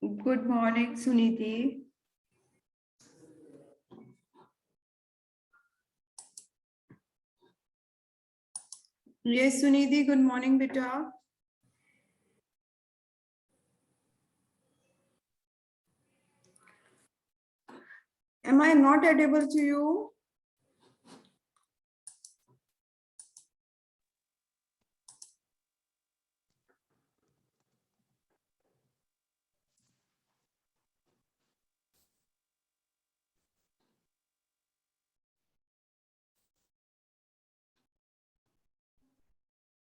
Good morning, Suniti. Yes, Suniti, good morning, beta. Am I not audible to you?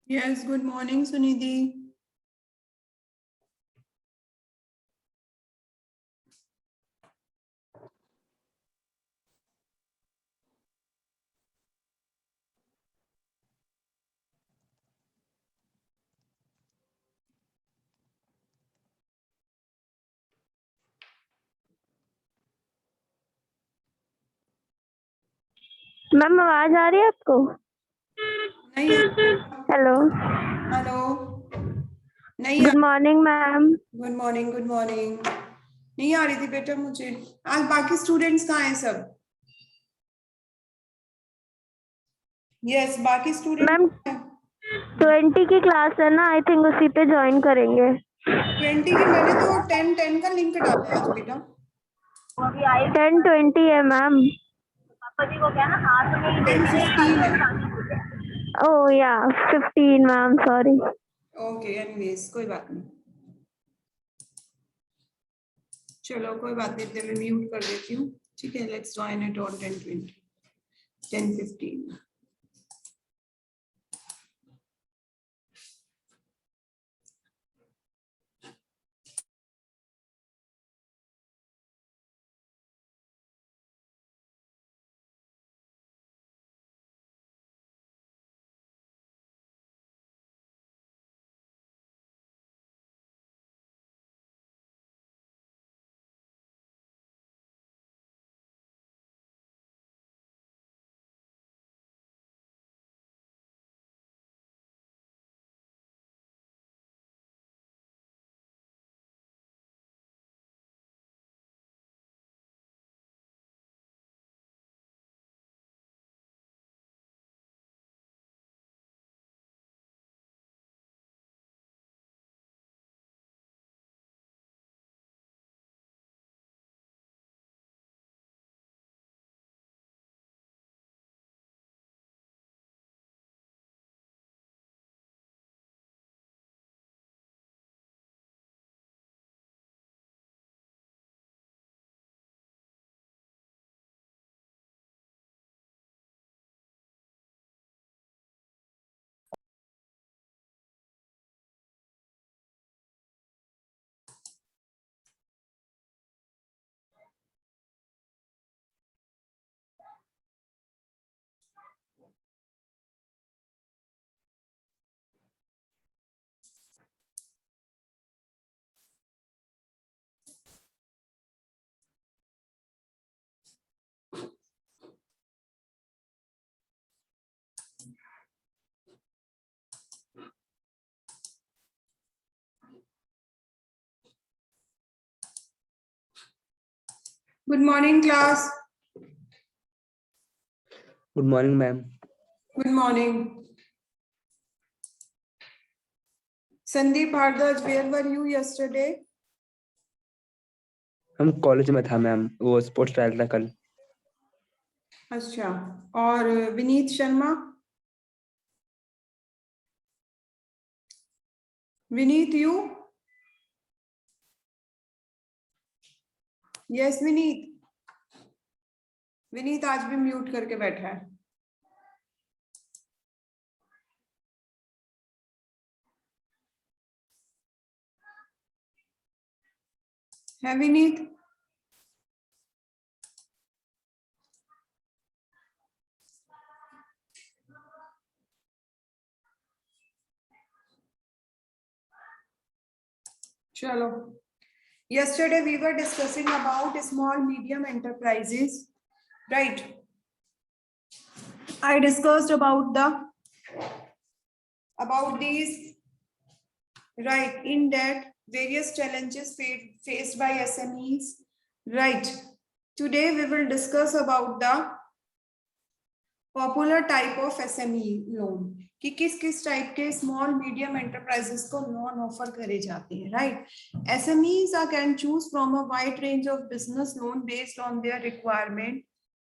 Yes, good morning, Suniti. Ma'am आवाज आ रही है आपको? नहीं hello, hello नहीं good morning ma'am. Good morning नहीं आ रही थी बेटा मुझे। आज बाकी स्टूडेंट्स कहाँ हैं सब? यस, बाकी स्टूडेंट मैम 20 की क्लास है ना, आई थिंक उसी पे ज्वाइन करेंगे। 20 की मैंने तो 10 का लिंक डाला है आज बेटा। 10:20 है मैम। 10:15 है। ओह या 15 मैम, सॉरी। ओके, एनीवेज कोई बात नहीं, चलो कोई बात नहीं, मैं म्यूट कर देती हूँ। ठीक है, let's join it on 10:20 10:15। Good morning class. Good morning ma'am. Good morning Sandeep Bhardwaj, where were you yesterday? हम कॉलेज में था मैम, वो स्पोर्ट्स ट्रायल था कल। अच्छा, और विनीत शर्मा? विनीत यू? यस विनीत। विनीत आज भी म्यूट करके बैठा है विनीत? चलो, yesterday we were discussing about small medium enterprises, right? I discussed about these Right. In that, various challenges faced by SMEs. Right. Today we will discuss about the popular type of SME loan कि किस किस type के small medium enterprises को loan offer करे जाते हैं. Right. SMEs are can choose from a wide range of business loan based on their requirement.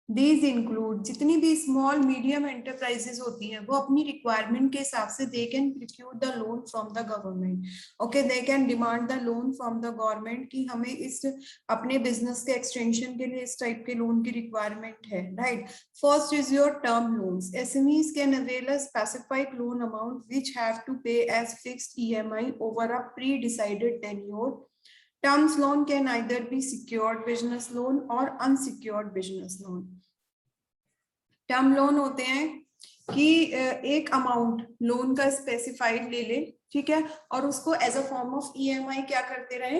These include जितनी भी स्मॉल मीडियम एंटरप्राइजेस होती हैं वो अपनी रिक्वायरमेंट के हिसाब से they can procure the loan from the government. Okay, they can demand the loan from the government कि हमें इस अपने बिजनेस के एक्सटेंशन के लिए इस टाइप के लोन की रिक्वायरमेंट है. Right. First is your term loans. SMEs can avail a specified loan amount which have to pay as fixed EMI over a pre-decided tenure. Terms loan can either be secured business loan or unsecured business loan. Term loan होते हैं कि एक amount loan का specified ले ले, ठीक है, और उसको as a form of EMI क्या करते रहे,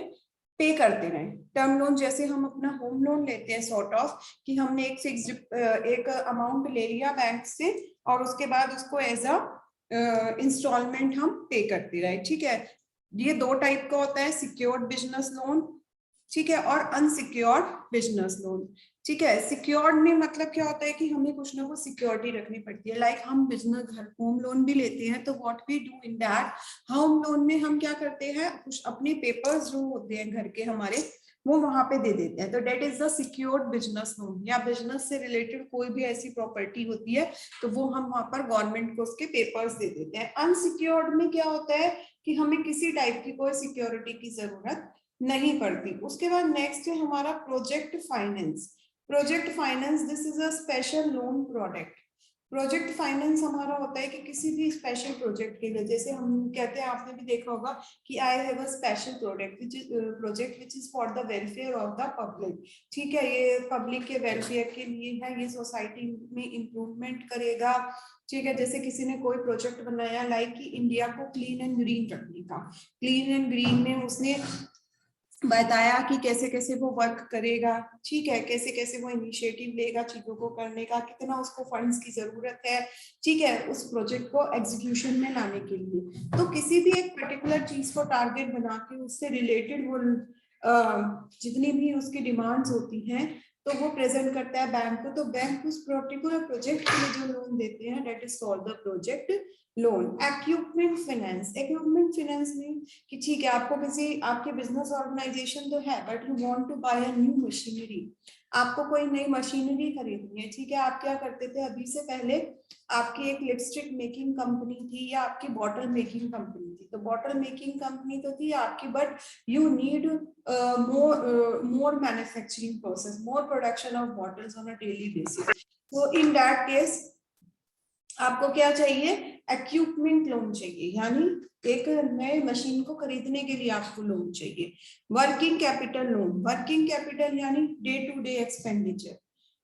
पे करते रहे. टर्म लोन जैसे हम अपना होम लोन लेते हैं सॉर्ट ऑफ कि हमने एक फिक्स्ड एक अमाउंट ले लिया बैंक से और उसके बाद उसको एज अ इंस्टॉलमेंट हम पे करते रहे. ठीक है. ये दो टाइप का होता है, सिक्योर्ड बिजनेस लोन, ठीक है, और अनसिक्योर्ड बिजनेस लोन. ठीक है. सिक्योर्ड में मतलब क्या होता है कि हमें कुछ ना कुछ सिक्योरिटी रखनी पड़ती है. लाइक हम बिजनेस घर होम लोन भी लेते हैं तो what we do in that, home loan में हम क्या करते हैं, कुछ अपने पेपर्स जो होते हैं घर के हमारे वो वहां पे दे देते हैं. तो debt is the secured business loan. या बिजनेस से रिलेटेड कोई भी ऐसी प्रॉपर्टी होती है तो वो हम वहां पर गवर्नमेंट को उसके पेपर्स दे देते हैं. अनसिक्योर्ड में क्या होता है कि हमें किसी टाइप की कोई सिक्योरिटी की जरूरत नहीं पड़ती. उसके बाद नेक्स्ट है हमारा project finance. Project finance, this is a special loan product. Project finance हमारा होता है कि किसी भी स्पेशल प्रोजेक्ट के लिए, जैसे हम कहते हैं, आपने भी देखा होगा कि I have a special project which is for the welfare of the public. ठीक है, ये पब्लिक के वेलफेयर के लिए है, ये सोसाइटी में इम्प्रूवमेंट करेगा. ठीक है. जैसे किसी ने कोई प्रोजेक्ट बनाया लाइक कि इंडिया को क्लीन एंड ग्रीन रखने का. क्लीन एंड ग्रीन में उसने बताया कि कैसे कैसे वो वर्क करेगा. ठीक है. कैसे कैसे वो इनिशिएटिव लेगा चीजों को करने का, कितना उसको फंड्स की जरूरत है. ठीक है. उस प्रोजेक्ट को एग्जीक्यूशन में लाने के लिए. तो किसी भी एक पर्टिकुलर चीज को टारगेट बना के उससे रिलेटेड वो जितनी भी उसकी डिमांड्स होती हैं तो वो प्रेजेंट करता है बैंक को. तो बैंक उस पर्टिकुलर प्रोजेक्ट के लिए जो लोन देते हैं that is called the project loan. Equipment finance. Equipment finance में कि ठीक है, आपको किसी आपके बिजनेस ऑर्गेनाइजेशन तो है but you want to buy a new machinery. आपको कोई नई मशीनरी खरीदनी है. ठीक है. आप क्या करते थे, अभी से पहले आपकी एक लिपस्टिक मेकिंग कंपनी थी या आपकी बॉटल मेकिंग कंपनी थी. तो बॉटल मेकिंग कंपनी तो थी आपकी, but you need more manufacturing process, more production of bottles on a daily basis. So in that case आपको क्या चाहिए, इक्विपमेंट लोन चाहिए, यानी एक नए मशीन को खरीदने के लिए आपको लोन चाहिए. Working capital loan. Working capital यानी डे टू डे एक्सपेंडिचर.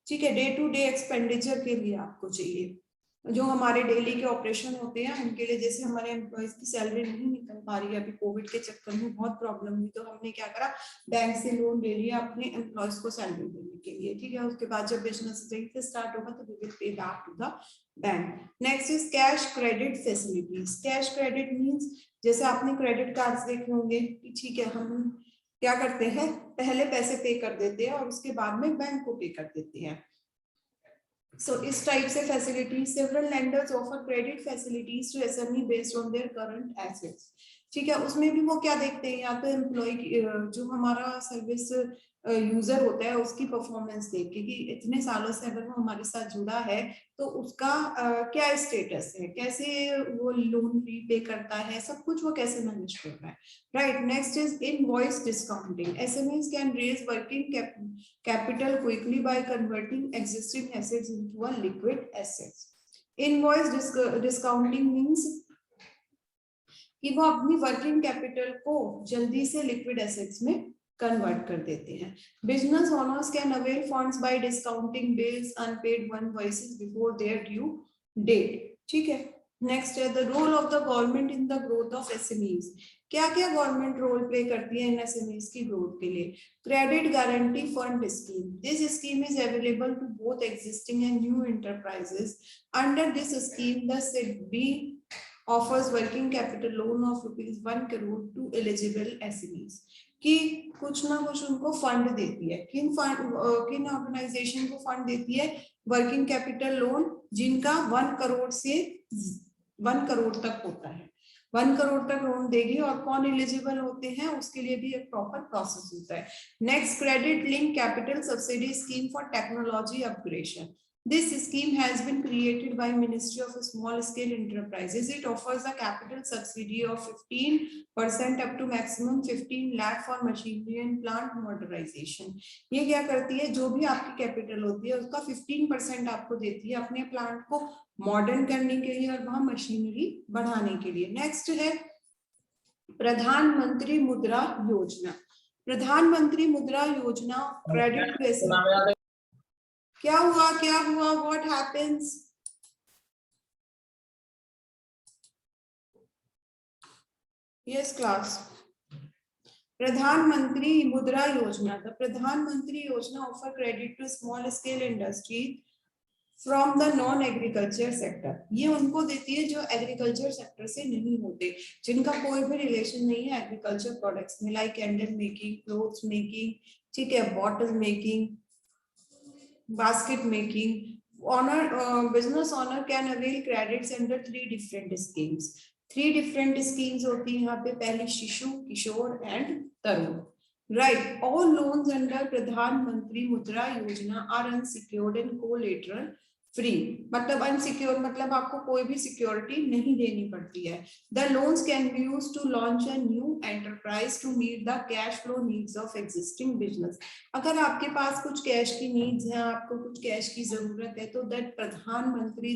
ठीक है. डे टू डे एक्सपेंडिचर के लिए आपको चाहिए, जो हमारे डेली के ऑपरेशन होते हैं उनके लिए. जैसे हमारे एम्प्लॉयज की सैलरी नहीं निकल पा रही है, अभी कोविड के चक्कर में बहुत प्रॉब्लम हुई, तो हमने क्या करा, बैंक से लोन ले लिया अपने एम्प्लॉयज को सैलरी देने के लिए. ठीक है. उसके बाद जब बिजनेस सही से स्टार्ट होगा तो we will pay back to the bank. Next is cash credit facilities. Cash credit means जैसे आपने क्रेडिट कार्ड्स देखे होंगे कि ठीक है, हम क्या करते हैं, पहले पैसे पे कर देते हैं और उसके बाद में बैंक को पे कर देते हैं. So इस टाइप से facilities, several lenders offer credit facilities to SME based on their current assets. ठीक है. उसमें भी वो क्या देखते हैं, या तो एम्प्लॉय जो हमारा सर्विस यूजर होता है उसकी परफॉर्मेंस देख के कि इतने सालों से अगर वो हमारे साथ जुड़ा है तो उसका क्या स्टेटस है, कैसे वो लोन रीपे करता है, सब कुछ वो कैसे मैनेज कर रहा है. Right. Next is invoice discounting. SMEs can raise working capital quickly by converting existing assets into a liquid assets. Invoice discounting means कि वो अपनी वर्किंग कैपिटल को जल्दी से लिक्विड एसेट्स में कन्वर्ट कर देते हैं. Business owners can avail funds by discounting bills, unpaid invoices before their due date. ठीक है. नेक्स्ट है the role of the government in the growth of SMEs. क्या क्या गवर्नमेंट रोल प्ले करती है इन SMEs की ग्रोथ के लिए. Credit guarantee fund scheme. This scheme is available to both existing and new enterprises. Under this scheme the SIDBI offers working capital loan of ₹1 crore to eligible SMEs, कि कुछ ना कुछ उनको फंड देती है। किन ऑर्गेनाइजेशन को फंड देती है? वर्किंग कैपिटल लोन जिनका 1 करोड़ से 1 करोड़ तक होता है, 1 करोड़ तक लोन देगी। और कौन एलिजिबल होते हैं उसके लिए भी एक प्रॉपर प्रोसेस होता है। Next, credit link capital subsidy scheme for technology upgradation. This scheme has been created by Ministry of Small Scale Enterprises. It offers a capital subsidy of 15% up to maximum 15 lakh for machinery and plant modernization. ये क्या करती है? जो भी आपकी capital होती है उसका 15% आपको देती है अपने प्लांट को मॉडर्न करने के लिए और वहां मशीनरी बढ़ाने के लिए। नेक्स्ट है प्रधानमंत्री मुद्रा योजना। प्रधानमंत्री मुद्रा योजना क्रेडिट क्या हुआ व्हाट हैपेंस? यस क्लास, प्रधानमंत्री मुद्रा योजना, the Pradhan Mantri Yojana offer credit to small scale industry from the non agriculture sector. ये उनको देती है जो एग्रीकल्चर सेक्टर से नहीं होते, जिनका कोई भी रिलेशन नहीं है एग्रीकल्चर प्रोडक्ट्स में, like candle making, clothes making, ठीक है, bottle making, basket making. Business owner can avail credits under 3 different schemes. 3 different schemes होती है यहाँ पे। पहली Shishu, Kishor and Tarun, right. All loans under Pradhan Mantri Mudra Yojana are unsecured and collateral free. मतलब unsecure मतलब आपको कोई भी सिक्योरिटी नहीं देनी पड़ती है। The loans can be used to launch a new enterprise to meet the cash flow needs of existing business. अगर आपके पास कुछ कैश की नीड्स हैं, आपको कुछ कैश की जरूरत है, तो that Pradhan Mantri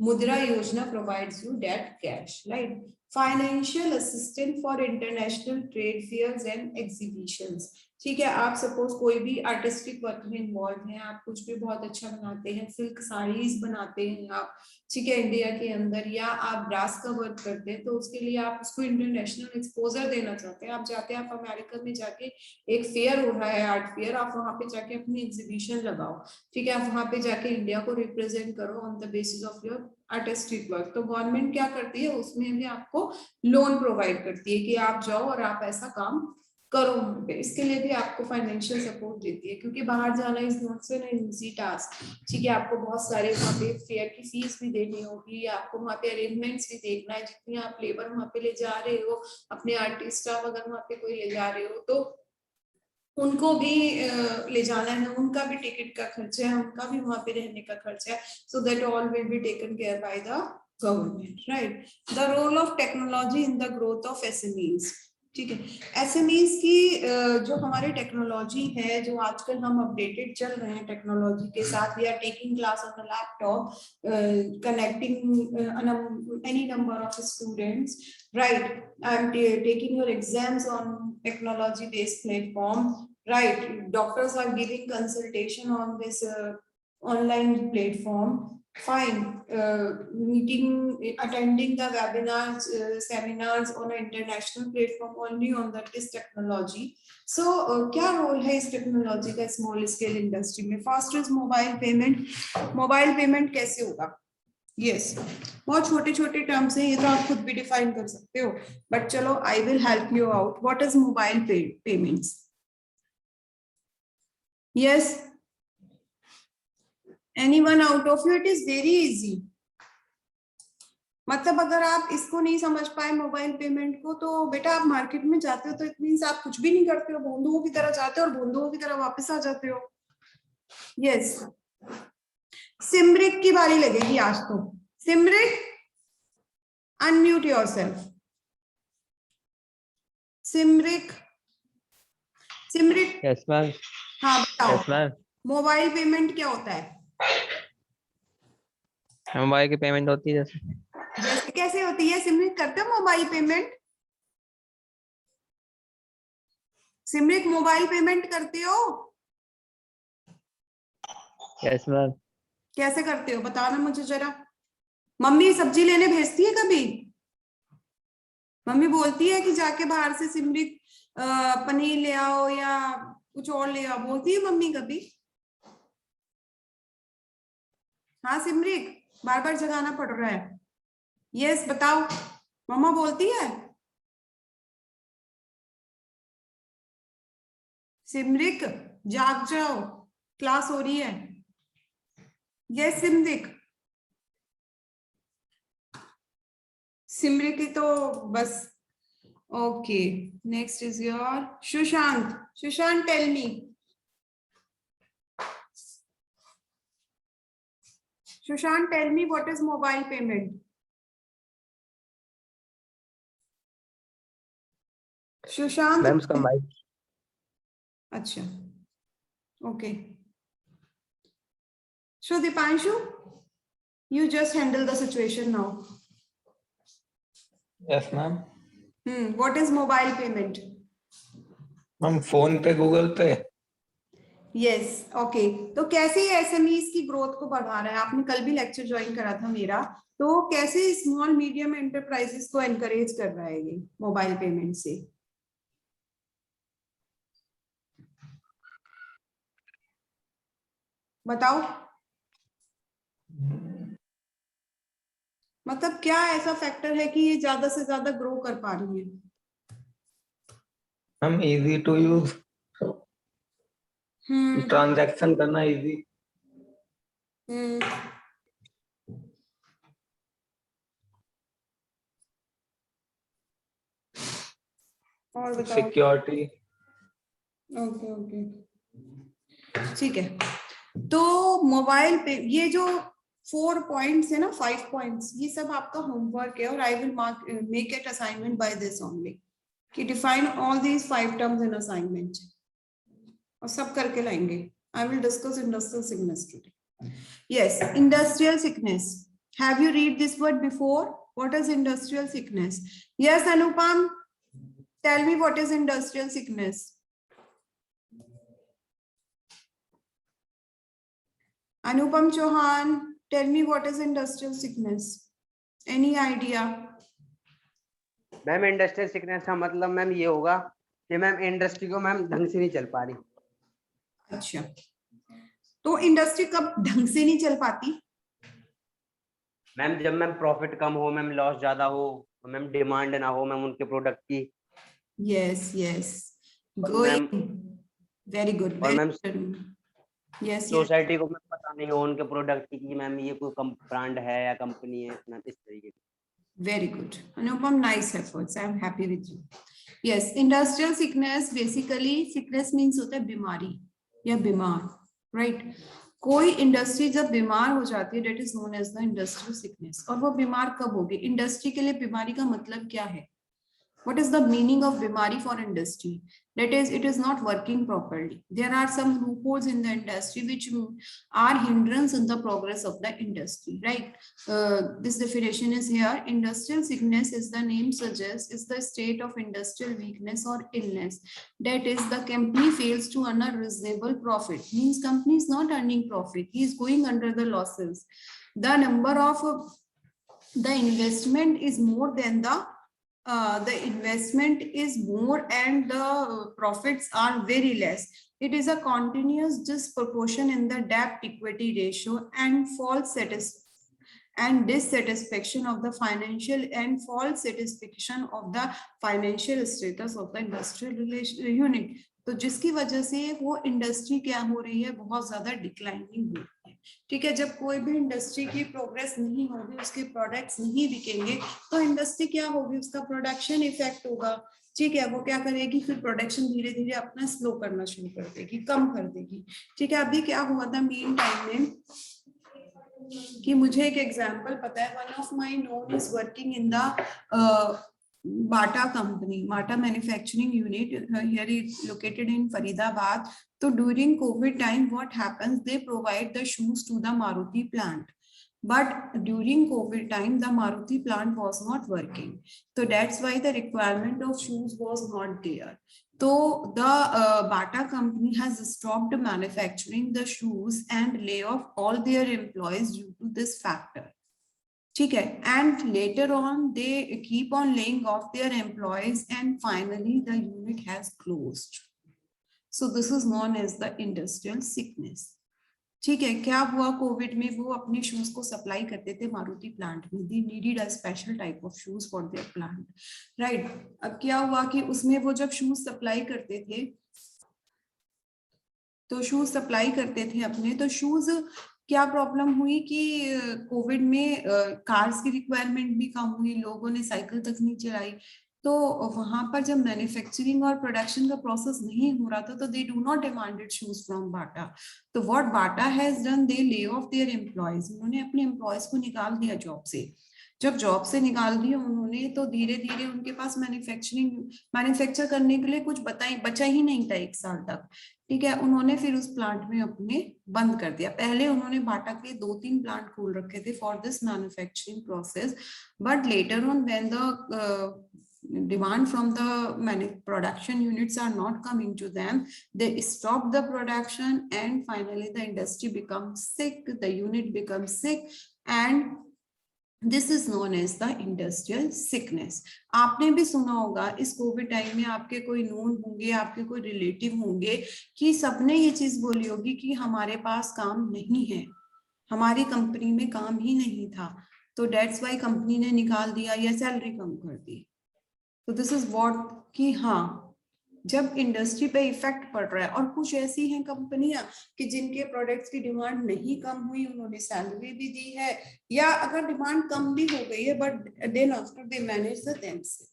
Mudra Yojana provides you that cash, right. Financial assistant for international trade fairs and exhibitions. ठीक है, आप सपोज कोई भी आर्टिस्टिक वर्क में इन्वॉल्व हैं, आप कुछ भी बहुत अच्छा बनाते हैं, सिल्क साड़ीज बनाते हैं आप, ठीक है, इंडिया के अंदर, या आप ब्रास का वर्क करते हैं, तो उसके लिए आप उसको इंटरनेशनल एक्सपोजर देना चाहते हैं। आप जाते हैं, आप अमेरिका में जाके एक फेयर हो रहा है, आर्ट फेयर, आप वहां पे जाके अपनी एग्जीबिशन लगाओ, ठीक है, आप वहां पे जाके इंडिया को रिप्रेजेंट करो on the basis of your artistic work. तो गवर्नमेंट क्या करती है, उसमें भी आपको लोन प्रोवाइड करती है कि आप जाओ और आप ऐसा काम करो वहां पे। इसके लिए भी आपको फाइनेंशियल सपोर्ट देती है, क्योंकि बाहर जाना is not an easy task, ठीक है। आपको बहुत सारे वहाँ पे फेयर की फीस भी देनी होगी, आपको वहाँ पे अरेंजमेंट्स भी देखना है, जितनी आप लेबर वहाँ पे ले जा रहे हो, अपने आर्टिस्ट स्टाफ अगर वहाँ पे कोई ले जा रहे हो तो उनको भी ले जाना है, उनका भी टिकट का खर्चा है, उनका भी वहाँ पे रहने का खर्चा है। So that all will be taken care by the government, right. The role of technology in the growth of SMEs, ठीक है। एसएमईज की जो हमारी टेक्नोलॉजी है, जो आजकल हम अपडेटेड चल रहे हैं टेक्नोलॉजी के साथ, we are taking class on a laptop, connecting any number of students, right? I'm taking your exams on technology based platform, right? Doctors are giving consultation on this online platform, fine. Attending the webinars, seminars on an international platform only on this technology. So क्या role है इस technology का small scale industry में? First is mobile payment. Mobile payment कैसे होगा? Yes, बहुत छोटे छोटे टर्म्स हैं, ये तो आप खुद भी डिफाइन कर सकते हो, बट चलो I will help you out. What is mobile payments? Yes, anyone out of you? It is very easy. मतलब अगर आप इसको नहीं समझ पाए मोबाइल पेमेंट को, तो बेटा आप मार्केट में जाते हो तो इट मींस आप कुछ भी नहीं करते हो, बंधुओं की तरह जाते हो और बंधुओं की तरह वापस आ जाते हो। यस, सिमरिक की बारी लगेगी आज तो। Simrik, unmute yourself. Simrik, Simrik. Yes ma'am. हाँ बताओ, यस मैम। मोबाइल पेमेंट क्या होता है? मोबाइल की पेमेंट होती है जैसे कैसे होती है? सिमरिक करते हो mobile payment? Simrik mobile payment करते हो? Yes ma'am. कैसे करते हो बताना मुझे जरा। मम्मी सब्जी लेने भेजती है कभी? मम्मी बोलती है कि जाके बाहर से सिमरिक पनीर ले आओ या कुछ और ले आओ, बोलती है मम्मी कभी? हाँ सिमरिक, बार बार जगाना पड़ रहा है। यस बताओ, मम्मा बोलती है। सिमरिक जाग जाओ, क्लास हो रही है। यस सिमरिक, सिमरिक तो बस। Okay, next is your Sushant. Sushant tell me, Sushant, tell me what is mobile payment? Sushant. Ma'am उसका माइक अच्छा, okay. So Dipanshu, you just handle the situation now. Yes ma'am. What is mobile payment? Ma'am phone पे, Google पे। Yes, okay. तो कैसे ये SMEs की growth को बढ़ा रहा है? आपने कल भी लेक्चर ज्वाइन करा था मेरा, तो कैसे स्मॉल मीडियम एंटरप्राइजेस को एनकरेज कर रहा है ये मोबाइल पेमेंट से? बताओ, मतलब क्या ऐसा फैक्टर है कि ये ज्यादा से ज्यादा ग्रो कर पा रही है? Ma'am easy to use, transaction करना इजी। और बताओ। सिक्योरिटी। ओके ओके, ठीक है। तो मोबाइल पे ये जो 4 पॉइंट्स है ना, 5 पॉइंट्स, ये सब आपका होमवर्क है और I will make it assignment by this only कि define all these 5 terms in assignment, और सब करके लाएंगे। I will discuss industrial sickness today. Yes, industrial sickness, have you read this word before? What is industrial sickness? Yes Anupam, tell me what is industrial sickness? Anupam Chauhan, tell me what is industrial sickness? Any idea? Ma'am industrial sickness का मतलब ma'am ये होगा कि ma'am industry को ma'am ढंग से नहीं चल पा रही। अच्छा, तो इंडस्ट्री कब ढंग से नहीं चल पाती? मैम जब मैम प्रॉफिट कम हो, मैम लॉस ज्यादा हो, मैम डिमांड ना हो मैम उनके प्रोडक्ट की। यस यस, और गुड, वेरी गुड। और मैम यस सोसाइटी को मैम पता नहीं हो उनके प्रोडक्ट की कि मैम ये कोई ब्रांड है या कंपनी है, मैम इस तरीके से। Very good, Anupam, nice efforts. I am happy with you. Yes, industrial sickness, basically sickness means होता है बीमारी या बीमार, right? कोई इंडस्ट्री जब बीमार हो जाती है, that is known as the industrial sickness. और वो बीमार कब होगी? इंडस्ट्री के लिए बीमारी का मतलब क्या है? What is the meaning of bimari for industry? That is, it is not working properly. There are some loopholes in the industry which are hindrance in the progress of the industry, right? This definition is here. Industrial sickness, as the name suggests, is the state of industrial weakness or illness. That is, the company fails to earn a reasonable profit. Means company is not earning profit. He is going under the losses. The number of the investment is more than the investment is more and the profits are very less. It is a continuous disproportion in the debt equity ratio and dissatisfaction of the financial and false satisfaction of the financial status of the industrial unit. तो जिसकी वजह से वो industry क्या हो रही है, बहुत ज्यादा डिक्लाइनिंग हो रही है। ठीक है, जब कोई भी इंडस्ट्री की प्रोग्रेस नहीं होगी, उसके प्रोडक्ट्स नहीं बिकेंगे, तो इंडस्ट्री क्या होगी, उसका प्रोडक्शन इफेक्ट होगा। ठीक है, वो क्या करेगी, फिर प्रोडक्शन धीरे धीरे अपना स्लो करना शुरू कर देगी, कम कर देगी। ठीक है, अभी क्या हुआ था मीन टाइम में कि मुझे एक एग्जांपल पता है, one of my known is working in the Bata company, Bata manufacturing unit, here it's located in Faridabad. So during COVID time, what happens, they provide the shoes to the Maruti plant, but during COVID time the Maruti plant was not working, so that's why the requirement of shoes was not there. So the Bata company has stopped manufacturing the shoes and lay off all their employees due to this factor. ठीक है, and later on they keep on laying off their employees and finally the unit has closed. So this is known as the industrial sickness. ठीक है, क्या हुआ Covid में, वो अपने shoes को सप्लाई करते थे मारुति प्लांट में, they needed a special type of shoes for their plant, right. अब क्या हुआ कि उसमें वो जब शूज सप्लाई करते थे, तो शूज सप्लाई करते थे अपने, तो शूज क्या प्रॉब्लम हुई कि कोविड में कार्स की रिक्वायरमेंट भी कम हुई, लोगों ने साइकिल तक नहीं चलाई, तो वहां पर जब मैन्युफैक्चरिंग और प्रोडक्शन का प्रोसेस नहीं हो रहा था, तो they do not demanded shoes from Bata. तो what Bata has done, they lay off their employees, उन्होंने अपने एम्प्लॉयज को निकाल दिया जॉब से। जब जॉब से निकाल दिया उन्होंने, तो धीरे धीरे उनके पास मैन्युफैक्चर करने के लिए कुछ बचा ही नहीं था 1 साल तक। ठीक है, उन्होंने फिर उस प्लांट में अपने बंद कर दिया। पहले उन्होंने बाटा के 2-3 प्लांट खोल रखे थे for this manufacturing process, but later on when the demand from the production units are not coming to them, they stop the production, and finally the industry becomes sick, the unit becomes sick, and this is known as the industrial sickness. आपने भी सुना होगा इस Covid time में, आपके कोई known होंगे, आपके कोई रिलेटिव होंगे कि सबने ये चीज बोली होगी कि हमारे पास काम नहीं है, हमारी कंपनी में काम ही नहीं था, तो डेट्स वाई कंपनी ने निकाल दिया या सैलरी कम कर दी। तो दिस इज व्हाट कि हाँ, जब इंडस्ट्री पे इफेक्ट पड़ रहा है, और कुछ ऐसी हैं कंपनियां कि जिनके प्रोडक्ट्स की डिमांड नहीं कम हुई, उन्होंने सैलरी भी दी है, या अगर डिमांड कम भी हो गई है, but then after they manage the themselves.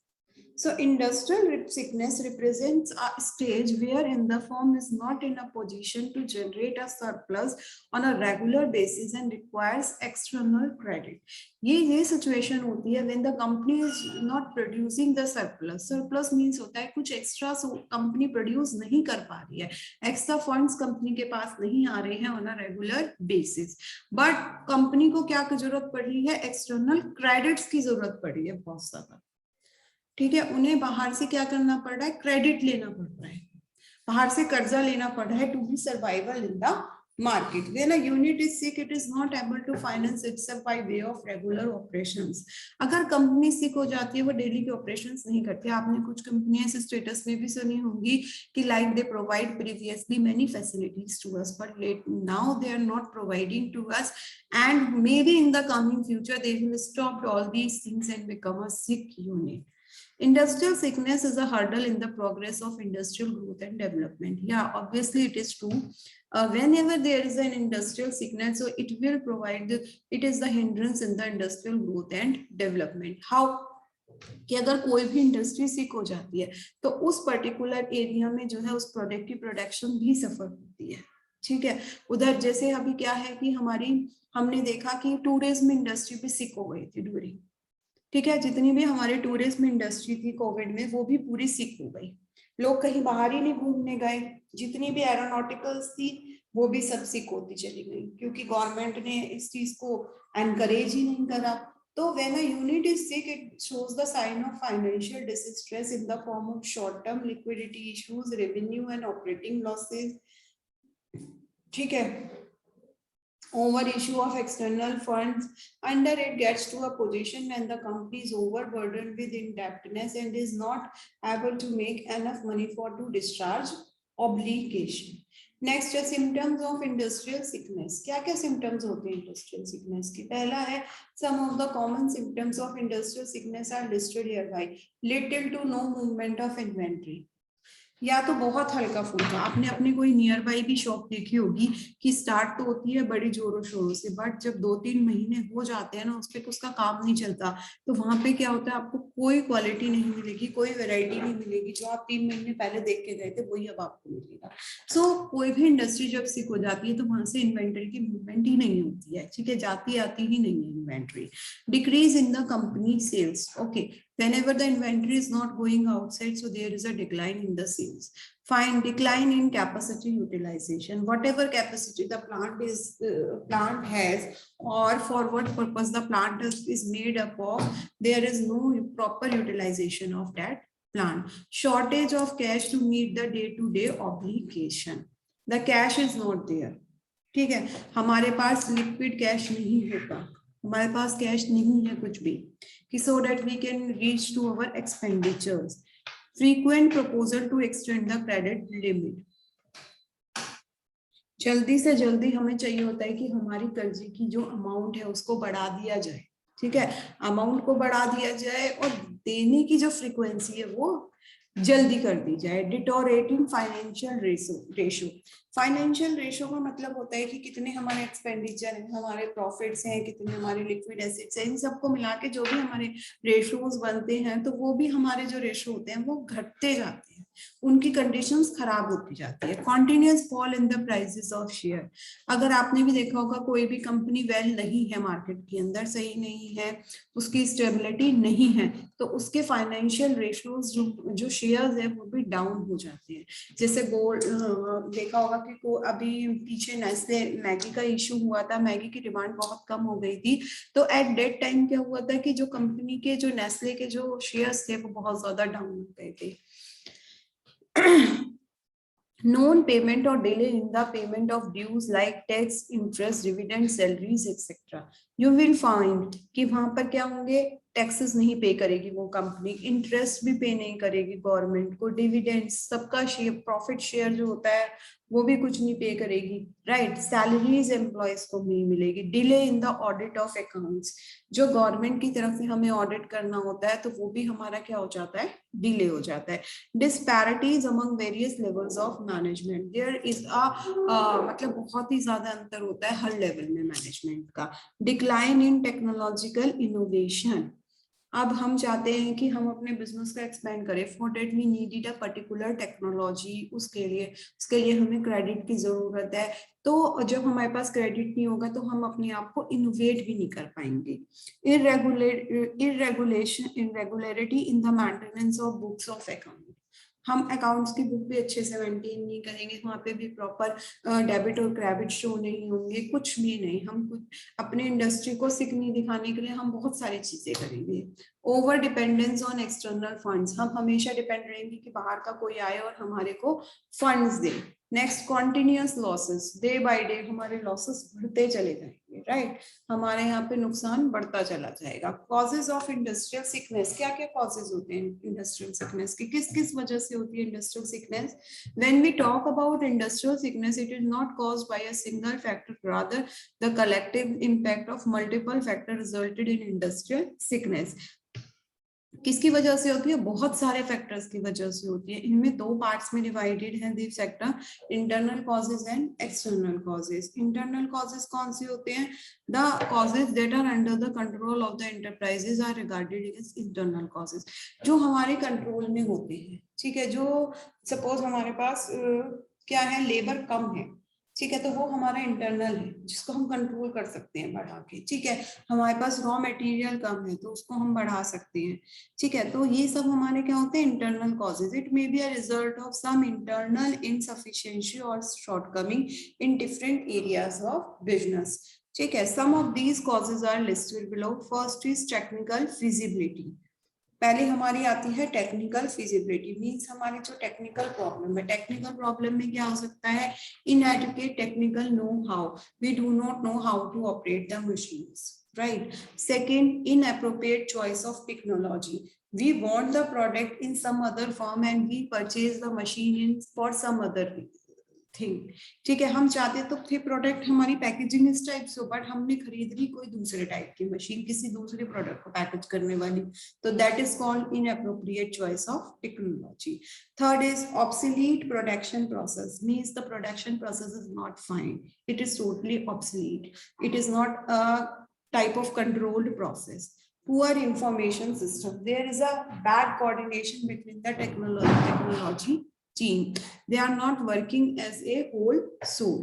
So industrial sickness represents a stage wherein the firm is not in a position to generate a surplus on a regular basis and requires external credit. ये situation होती है when the company is not producing the surplus. Surplus means होता है कुछ extra company produce नहीं कर पा रही है, extra funds company के पास नहीं आ रहे हैं on a regular basis. But company को क्या की जरूरत पड़ रही है, external credits की जरूरत पड़ रही है बहुत ज्यादा। ठीक है, उन्हें बाहर से क्या करना पड़ रहा है, क्रेडिट लेना पड़ रहा है, बाहर से कर्जा लेना पड़ रहा है to be survival in the market. When a unit is sick, it is not able to finance itself by way of regular operations. अगर कंपनी सिक हो जाती है, वो डेली के ऑपरेशंस नहीं करती। आपने कुछ कंपनियां इस स्टेटस में भी सुनी होंगी कि like they provide previously many facilities to us, but late now they are not providing to us, and may be in the coming future they will stop all these things and become a sick unit. Industrial sickness is a hurdle in the progress of industrial growth and development. Yeah, obviously it is true. Whenever there is an industrial sickness, so it will provide it is the hindrance in the industrial growth and development. How? कि अगर कोई भी industry सिक हो जाती है, तो उस particular area में जो है उस प्रोडक्ट की प्रोडक्शन भी सफर होती है। ठीक है, उधर जैसे अभी क्या है कि हमने देखा कि टूरिज्म इंडस्ट्री भी सिक हो गई थी ड्यूरिंग, ठीक है, जितनी भी हमारे टूरिज्म इंडस्ट्री थी कोविड में, वो भी पूरी सिक हो गई, लोग कहीं बाहर ही नहीं घूमने गए, जितनी भी एरोनॉटिकल्स थी वो भी सब सिक होती चली गई, क्योंकि गवर्नमेंट ने इस चीज को एनकरेज ही नहीं करा। तो when a unit is sick, it shows the sign of financial distress in the form of short-term liquidity issues, revenue and operating losses. ठीक है, over issue of external funds, under it gets to a position when the company is overburdened with indebtedness and is not able to make enough money to discharge obligation. Next है symptoms of industrial sickness. क्या क्या symptoms होते हैं industrial sickness की? पहला है some of the common symptoms of industrial sickness are listed hereby. Little to no movement of inventory. या तो बहुत हल्का फुल्का, आपने अपने कोई नियर बाई भी शॉप देखी होगी कि स्टार्ट तो होती है बड़ी जोरों शोरों से, बट जब 2-3 महीने हो जाते हैं ना, उस पर उसका काम नहीं चलता, तो वहां पे क्या होता है, आपको कोई क्वालिटी नहीं मिलेगी, कोई वैरायटी नहीं मिलेगी, जो आप 3 महीने पहले देख के गए थे वही अब आपको मिलेगा। सो कोई भी इंडस्ट्री जब सिक हो जाती है तो वहां से इन्वेंटरी की मूवमेंट ही नहीं होती है, ठीक है, जाती आती ही नहीं है inventory. Decrease in the company sales, okay, whenever the inventory is not going outside, so there is a decline in the sales. Fine, decline in capacity utilization. Whatever capacity the plant has, or for what purpose the plant is made up of, there is no proper utilization of that plant. Shortage of cash to meet the day-to-day obligation. The cash is not there. ठीक है, हमारे पास liquid cash नहीं होता, हमारे पास cash नहीं है कुछ भी, कि so that we can reach to our expenditures. Frequent proposal to extend the credit limit. जल्दी से जल्दी हमें चाहिए होता है कि हमारी कर्जे की जो अमाउंट है उसको बढ़ा दिया जाए, ठीक है, अमाउंट को बढ़ा दिया जाए और देने की जो फ्रीक्वेंसी है वो जल्दी कर दी जाए। Deteriorating financial ratio, financial ratio का मतलब होता है कि कितने हमारे एक्सपेंडिचर हैं, हमारे प्रॉफिट्स हैं, कितने हमारे लिक्विड एसेट्स हैं, इन सबको मिला के जो भी हमारे रेशोज बनते हैं तो वो भी हमारे जो रेशो होते हैं वो घटते जाते हैं, उनकी कंडीशंस खराब होती जाती है। Continuous fall in the prices of share, अगर आपने भी देखा होगा कोई भी कंपनी वेल नहीं है, मार्केट के अंदर सही नहीं है, उसकी स्टेबिलिटी नहीं है, तो उसके फाइनेंशियल रेशोज जो शेयर्स है वो भी डाउन हो जाते हैं। जैसे गोल्ड देखा होगा कि अभी पीछे नेस्ले मैगी का इशू हुआ था, मैगी की डिमांड बहुत कम हो गई थी, तो एट दैट टाइम क्या हुआ था कि जो कंपनी के जो नेस्ले के जो शेयर्स थे वो बहुत ज्यादा डाउन हो गए थे। Non-payment or delay in the payment of dues like tax, interest, dividend, salaries, etc. You will find कि वहां पर क्या होंगे, टैक्सेस नहीं पे करेगी वो कंपनी, इंटरेस्ट भी पे नहीं करेगी गवर्नमेंट को, डिविडेंड सबका शेयर, प्रॉफिट शेयर जो होता है वो भी कुछ नहीं पे करेगी, राइट, सैलरीज एम्प्लॉयज को नहीं मिलेगी, delay in the audit of accounts, जो गवर्नमेंट की तरफ से हमें ऑडिट करना होता है तो वो भी हमारा क्या हो जाता है, डिले हो जाता है। Disparities among various levels of management, there is a मतलब बहुत ही ज्यादा अंतर होता है हर लेवल में मैनेजमेंट का। डिक्लाइन इन टेक्नोलॉजिकल इनोवेशन, अब हम चाहते हैं कि हम अपने बिजनेस को एक्सपेंड करें, for that we needed a particular technology, उसके लिए हमें क्रेडिट की जरूरत है, तो जब हमारे पास क्रेडिट नहीं होगा तो हम अपने आप को इनोवेट भी नहीं कर पाएंगे। Irregularity in the maintenance of books of account, हम अकाउंट्स की बुक भी अच्छे से मेंटेन नहीं करेंगे, वहाँ पे भी प्रॉपर डेबिट और क्रेडिट शो नहीं होंगे, कुछ भी नहीं, हम कुछ अपने इंडस्ट्री को सिकनी दिखाने के लिए हम बहुत सारी चीजें करेंगे। Over dependence on external funds, हम हमेशा डिपेंड रहेंगे कि बाहर का कोई आए और हमारे को funds they. Next, continuous losses, day by day हमारे लॉसेस बढ़ते चले जाएंगे, राइट, हमारे यहाँ पे नुकसान बढ़ता चला जाएगा। कॉजेज ऑफ इंडस्ट्रियल सिकनेस, क्या क्या कॉजेज होते हैं इंडस्ट्रियल सिकनेस की, किस किस वजह से होती है industrial sickness? When we talk about industrial sickness, it is not caused by a single factor, rather the collective impact of multiple factor resulted in industrial sickness. किसकी वजह से होती है? बहुत सारे फैक्टर्स की वजह से होती है। इनमें दो पार्ट्स में डिवाइडेड है this sector, internal causes and external causes. Internal causes कौन से होते हैं? The causes that are under the control of the enterprises are regarded as internal causes, जो हमारे कंट्रोल में होते हैं, ठीक है। जो सपोज हमारे पास क्या है, लेबर कम है, ठीक है, तो वो हमारा इंटरनल है जिसको हम कंट्रोल कर सकते हैं बढ़ा के, ठीक है। हमारे पास रॉ मटेरियल कम है तो उसको हम बढ़ा सकते हैं, ठीक है। तो ये सब हमारे क्या होते हैं? Internal causes. It may be a result of some internal insufficiency और shortcoming in different areas of business, ठीक है। Some of these causes are listed below. First is technical feasibility, पहले हमारी आती है टेक्निकल फिजिबिलिटी, मींस हमारी जो technical problem है, टेक्निकल प्रॉब्लम में क्या हो सकता है? Inadequate technical know how, we do not know how to operate the machines, right. Second, inappropriate choice of technology, we want the product in some other form and we purchase the machine in for some other thing, ठीक है। हम चाहते तो थे product हमारी packaging इस type से हो, बट हमने खरीद ली कोई दूसरे टाइप की मशीन, किसी दूसरे प्रोडक्ट को पैकेज करने वाली, तो that is called inappropriate choice of technology. Third is obsolete production process, means the production process is not fine, it is totally obsolete, it is not a type of controlled process. Poor information system, there is a bad coordination between the technology team, they are not working as a whole soul.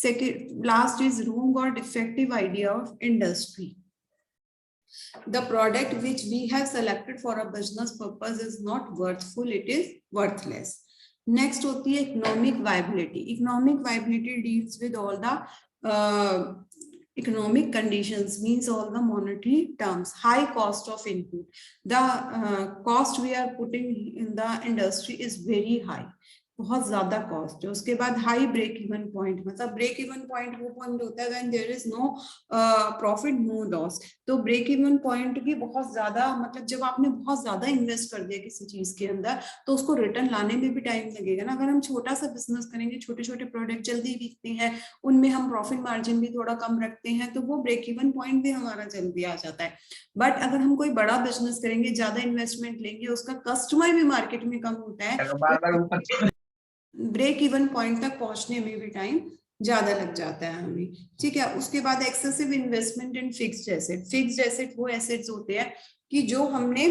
Second, last is wrong or defective idea of industry, the product which we have selected for a business purpose is not worthful, it is worthless. Next होती है economic viability. Economic viability deals with all the economic conditions, means all the monetary terms. High cost of input, the cost we are putting in the industry is very high, बहुत ज्यादा cost है। उसके बाद high break even point, मतलब break even point वो point होता है when there is no profit no loss, तो ब्रेक इवन पॉइंट भी बहुत ज्यादा, मतलब जब आपने बहुत ज्यादा इन्वेस्ट कर दिया किसी चीज के अंदर तो उसको रिटर्न लाने में भी टाइम लगेगा ना। अगर हम छोटा सा बिजनेस करेंगे, छोटे छोटे प्रोडक्ट जल्दी बिकते हैं, उनमें हम प्रॉफिट मार्जिन भी थोड़ा कम रखते हैं, तो वो ब्रेक इवन पॉइंट भी हमारा जल्दी आ जाता है। बट अगर हम कोई बड़ा बिजनेस करेंगे, ज्यादा इन्वेस्टमेंट लेंगे, उसका कस्टमर भी मार्केट में कम होता है, बार बार ऊपर ब्रेक इवन पॉइंट तक पहुंचने में भी टाइम ज्यादा लग जाता है हमें। ठीक है, उसके बाद excessive investment in fixed asset. Fixed asset वो एसेट्स होते हैं कि जो हमने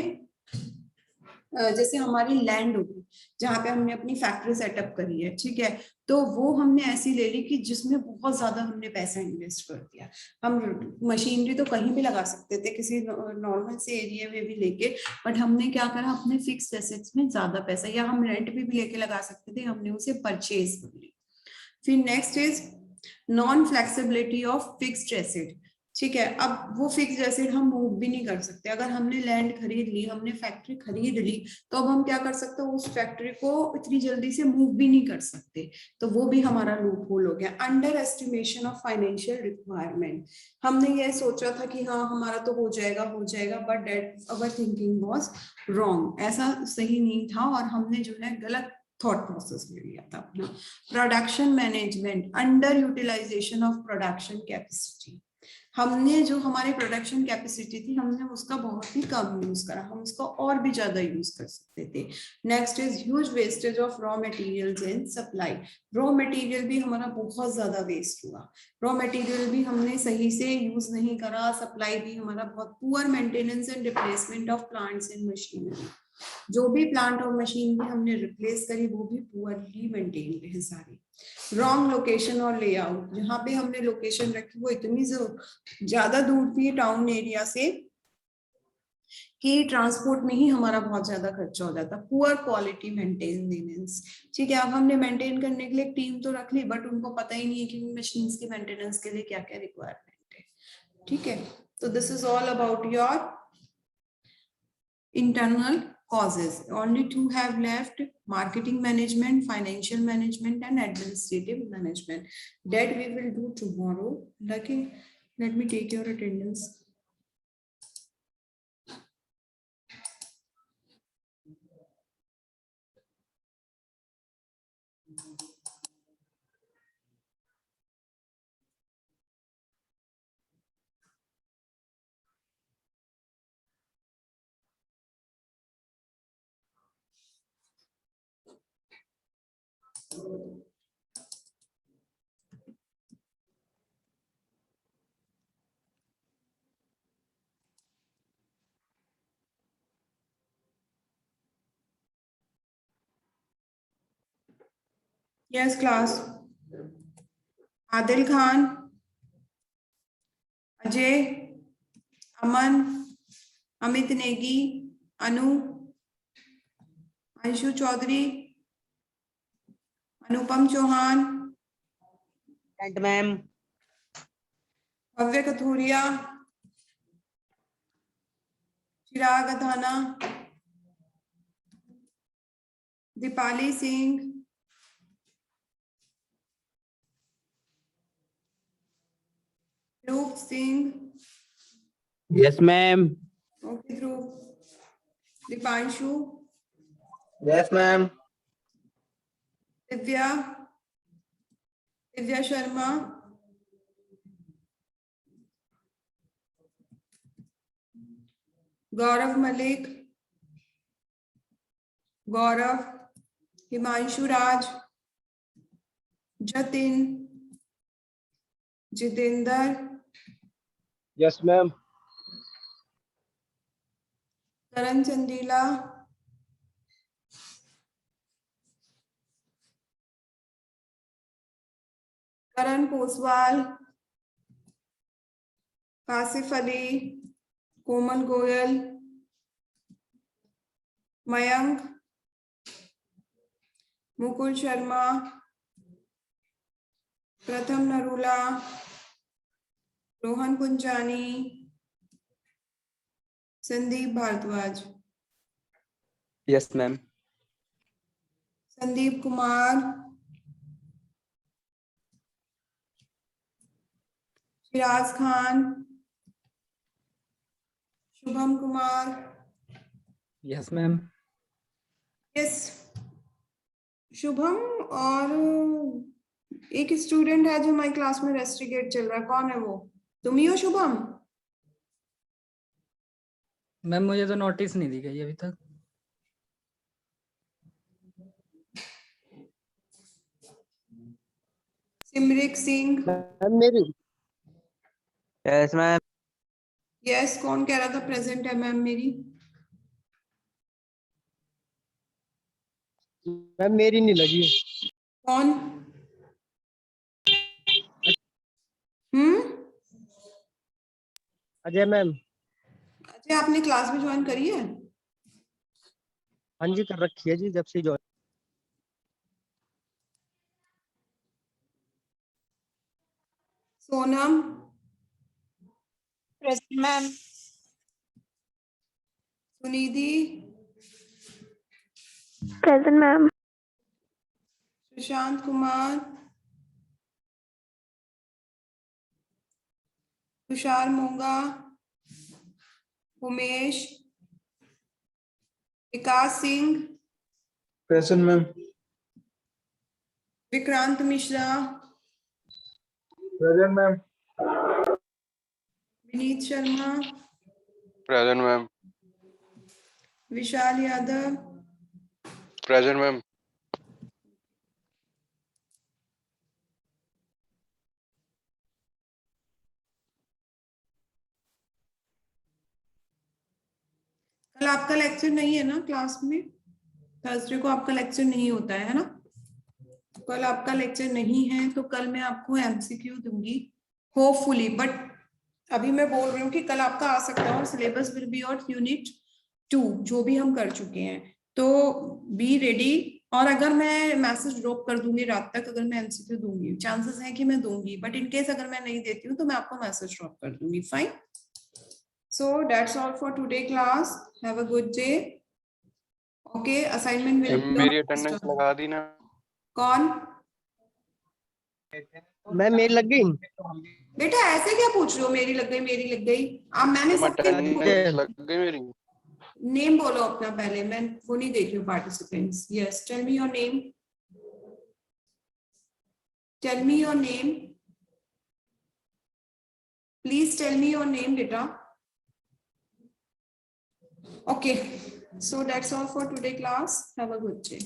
जैसे हमारी लैंड होगी जहाँ पे हमने अपनी फैक्ट्री सेटअप करी है, ठीक है, तो वो हमने ऐसी ले ली कि जिसमें बहुत ज्यादा हमने पैसा इन्वेस्ट कर दिया। हम मशीनरी तो कहीं भी लगा सकते थे, किसी नॉर्मल से एरिया में भी लेके, बट हमने क्या करा, अपने फिक्स्ड एसेट्स में ज्यादा पैसा, या हम रेंट पे भी लेके लगा सकते थे, हमने उसे परचेज कर ली। फिर next is non flexibility of fixed asset. ठीक है, अब वो फिक्स्ड एसेट हम मूव भी नहीं कर सकते। अगर हमने लैंड खरीद ली, हमने फैक्ट्री खरीद ली, तो अब हम क्या कर सकते हैं, उस फैक्ट्री को इतनी जल्दी से मूव भी नहीं कर सकते, तो वो भी हमारा लूप होल हो गया। Under estimation of financial requirement. हमने ये सोचा था कि हाँ हमारा तो हो जाएगा but that our thinking was wrong, ऐसा सही नहीं था और हमने जो है गलत थॉट प्रोसेस ले लिया था अपना। Production management, under utilization of production capacity. हमने जो हमारी प्रोडक्शन कैपेसिटी थी हमने उसका बहुत ही कम यूज करा, हम उसका और भी ज्यादा यूज कर सकते थे। Next is huge wastage of raw materials in supply. Raw material भी हमारा बहुत ज्यादा वेस्ट हुआ, रॉ मटेरियल भी हमने सही से यूज नहीं करा, सप्लाई भी हमारा बहुत poor maintenance and replacement of plants and machinery. जो भी प्लांट और मशीन भी हमने रिप्लेस करी वो भी पुअरली मेंटेन्ड है सारी। रॉन्ग लोकेशन और लेआउट, जहाँ पे हमने लोकेशन रखी वो इतनी ज्यादा दूर थी टाउन एरिया से कि ट्रांसपोर्ट में ही हमारा बहुत ज्यादा खर्चा हो जाता। Poor quality maintenance. ठीक है, अब हमने मेंटेन करने के लिए एक टीम तो रख ली, बट उनको पता ही नहीं है कि मशीन्स के मेंटेनेंस के लिए क्या क्या रिक्वायरमेंट है। ठीक है, तो this is all about your internal causes. Only two have left: marketing management, financial management, and administrative management. That we will do tomorrow. Okay, let me take your attendance. Yes, class. Adil Khan, Ajay, Aman, Amit Negi, Anu, Anshu Chaudhary, Anupam Chauhan, and ma'am Bhavya Kathuria, Chirag Athana, Deepali Singh, Dhruv Singh, yes ma'am. Okay Dhruv, Deepanshu, yes ma'am. Divya, Divya Sharma, Gaurav Malik, Gaurav, Himanshu Raj, Jatin, Jitendra, yes ma'am. Karan Chandila, Karan Poswal, Kashif Ali, Komal Goyal, Mayank, Mukul Sharma, Pratham Narula, Rohan Kunjani, Sandeep Bhardwaj, yes ma'am. Sandeep Kumar, Shiraz Khan, Shubham Kumar, yes ma'am. Yes Shubham. और एक student है जो हमारी class में restrict चल रहा है, कौन है वो? तुम ही हो शुभम? मैम मुझे तो नोटिस नहीं दी गई अभी तक। सिमरिक सिंह, मैम मेरी। Yes ma'am. यस। कौन कह रहा था प्रेजेंट है मैम मेरी? मैम मेरी नहीं लगी। कौन? अजय मैम। अच्छा, आपने क्लास भी ज्वाइन करी है? हाँ जी कर रखी है जी, जब से join. Sonam, present ma'am. Sunidhi, present ma'am. Sushant Kumar, Tushar Monga, Umesh, Vikas Singh, present ma'am. Vikrant Mishra, present ma'am. Vineet Sharma, present ma'am. Vishal Yadav, present ma'am. कल आपका लेक्चर नहीं है ना क्लास में? थर्सडे को आपका लेक्चर नहीं होता है ना? कल आपका लेक्चर नहीं है तो कल मैं आपको एमसीक्यू दूंगी होपफुली, बट अभी मैं बोल रही हूँ कि कल आपका आ सकता है और syllabus will be of unit 2 जो भी हम कर चुके हैं, तो बी रेडी। और अगर मैं मैसेज ड्रॉप कर दूंगी रात तक, अगर मैं एमसीक्यू दूंगी, चांसेस है कि मैं दूंगी, बट इन केस अगर मैं नहीं देती हूँ तो मैं आपको मैसेज ड्रॉप कर दूंगी। Fine, so that's all for today class, have a good day. Okay, assignment will be मेरी अटेंडेंस लगा दी ना? कौन? मैम मेरी लग गई। बेटा ऐसे क्या पूछ रहे हो, मेरी लग गई मेरी लग गई? आप मैंने सबके अटेंडेंस लग गई मेरी। नेम बोलो अपना पहले, मैं वो नहीं देख रही हूँ participants. Yes, tell me your name, tell me your name, please tell me your name बेटा। Okay, so that's all for today class, have a good day।